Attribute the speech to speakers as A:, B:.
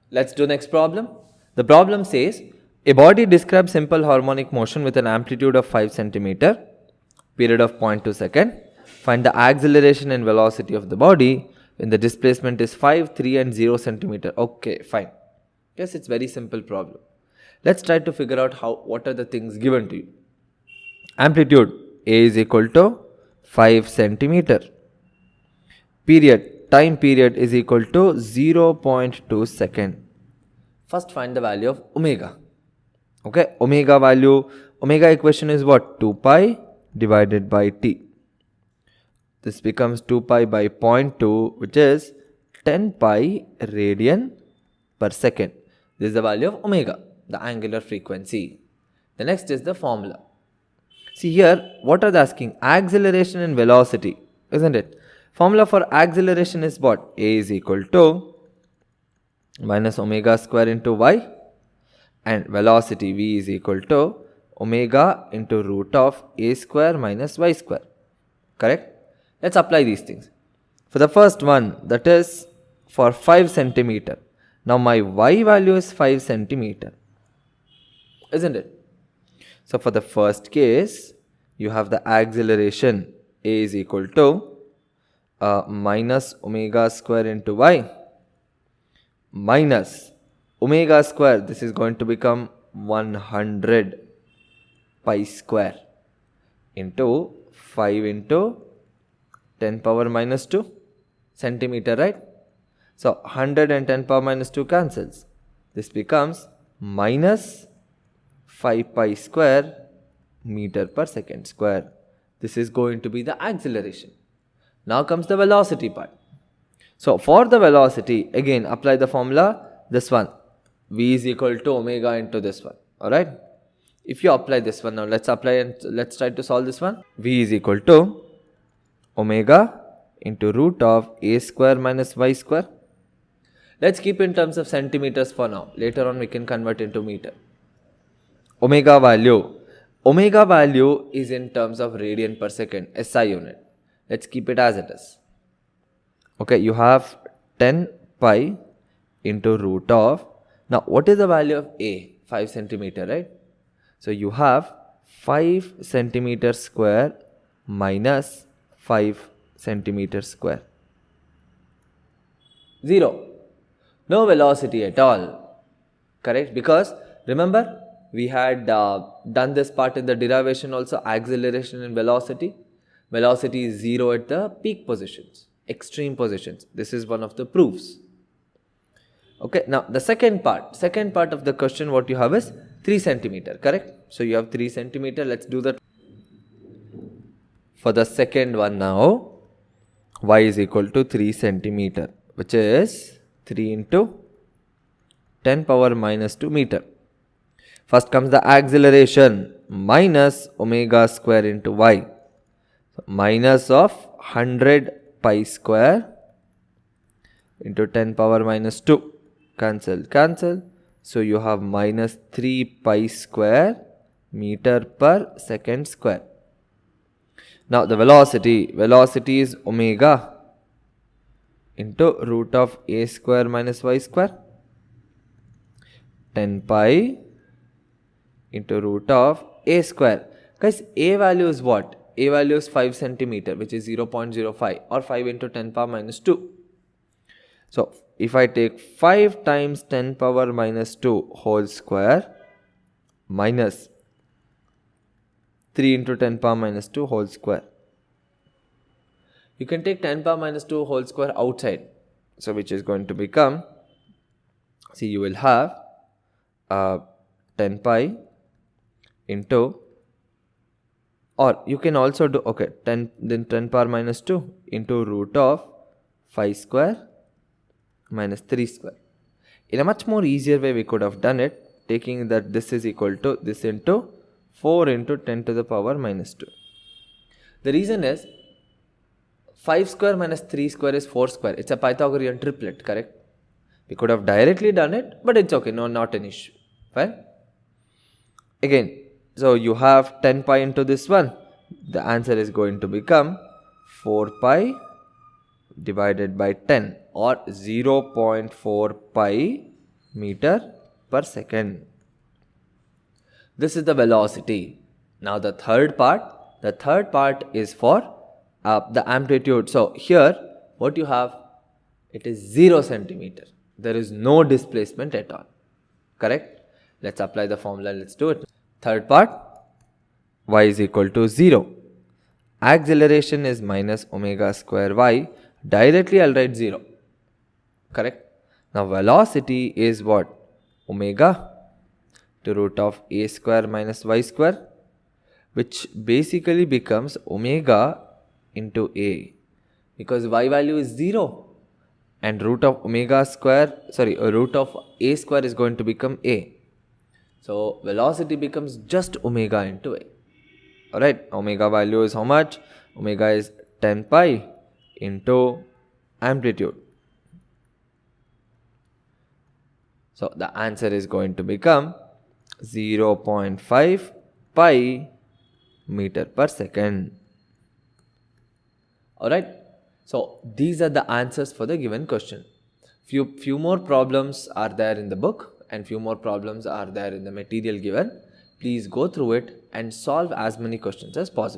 A: Let's do next problem. The problem says a body describes simple harmonic motion with an amplitude of 5 centimeter, period of 0.2 second. Find the acceleration and velocity of the body when the displacement is 5, 3 and 0 centimeter. Okay, fine. Yes, it's very simple problem. Let's try to figure out what are the things given to you. Amplitude A is equal to 5 centimeter. Time period is equal to 0.2 second. First find the value of omega. Okay, omega equation is what? 2 pi divided by t. This becomes 2 pi by 0.2, which is 10 pi radian per second. This is the value of omega, the angular frequency. The next is the formula. See here, what are they asking? Acceleration and velocity, isn't it? Formula for acceleration is what? A is equal to minus omega square into y, and velocity v is equal to omega into root of a square minus y square. Correct? Let's apply these things. For the first one, that is for 5 centimeter. Now my y value is 5 centimeter, isn't it? So for the first case, you have the acceleration A is equal to minus omega square into y minus omega square. This is going to become 100 pi square into 5 into 10 power minus 2 centimeter, right? So 100 and 10 power minus 2 cancels. This becomes minus 5 pi square meter per second square. This is going to be the acceleration. Now comes the velocity part. So for the velocity, again apply the formula, this one, v is equal to omega into this one. Alright. If you apply this one, now let's apply and let's try to solve this one. V is equal to omega into root of a square minus y square. Let's keep in terms of centimeters for now. Later on we can convert into meter. Omega value is in terms of radian per second, SI unit. Let's keep it as it is. Okay, you have 10 pi into root of, now what is the value of A? 5 centimeter, right? So you have 5 centimeter square minus 5 centimeter square. 0. No velocity at all. Correct? Because remember, we had done this part in the derivation also, acceleration and velocity. Velocity is 0 at the peak positions, extreme positions. This is one of the proofs. Okay, now the second part of the question, what you have is 3 centimeter, correct? So you have 3 centimeter. Let's do that. For the second one now, y is equal to 3 centimeter, which is 3 into 10 power minus 2 meter. First comes the acceleration, minus omega square into y. So minus of 100 pi square into 10 power minus 2. Cancel. So you have minus 3 pi square meter per second square. Now the velocity is omega into root of a square minus y square. 10 pi into root of a square. Guys, a value is what? A value is 5 centimeter, which is 0.05 or 5 into 10 power minus 2. So if I take 5 times 10 power minus 2 whole square minus 3 into 10 power minus 2 whole square. You can take 10 power minus 2 whole square outside. So which is going to become, see, you will have 10 pi into, or you can also do, okay, 10 power minus 2 into root of 5 square minus 3 square. In a much more easier way we could have done it, taking that this is equal to this into 4 into 10 to the power minus 2. The reason is 5 square minus 3 square is 4 square. It's a Pythagorean triplet, correct? We could have directly done it, but it's okay, no, not an issue. Fine? Again, so you have 10 pi into this one. The answer is going to become 4 pi divided by 10 or 0.4 pi meter per second. This is the velocity. Now the third part is for the amplitude. So here what you have, it is 0 centimeter. There is no displacement at all. Correct? Let's apply the formula. Let's do it. Third part, y is equal to 0. Acceleration is minus omega square y. Directly I'll write 0. Correct? Now velocity is what? Omega to root of a square minus y square, which basically becomes omega into a, because y value is 0 and root of a square is going to become a. So velocity becomes just omega into a. Alright, omega value is how much? Omega is 10 pi into amplitude. So the answer is going to become 0.5 pi meter per second. Alright, so these are the answers for the given question. Few more problems are there in the book and few more problems are there in the material given. Please go through it and solve as many questions as possible.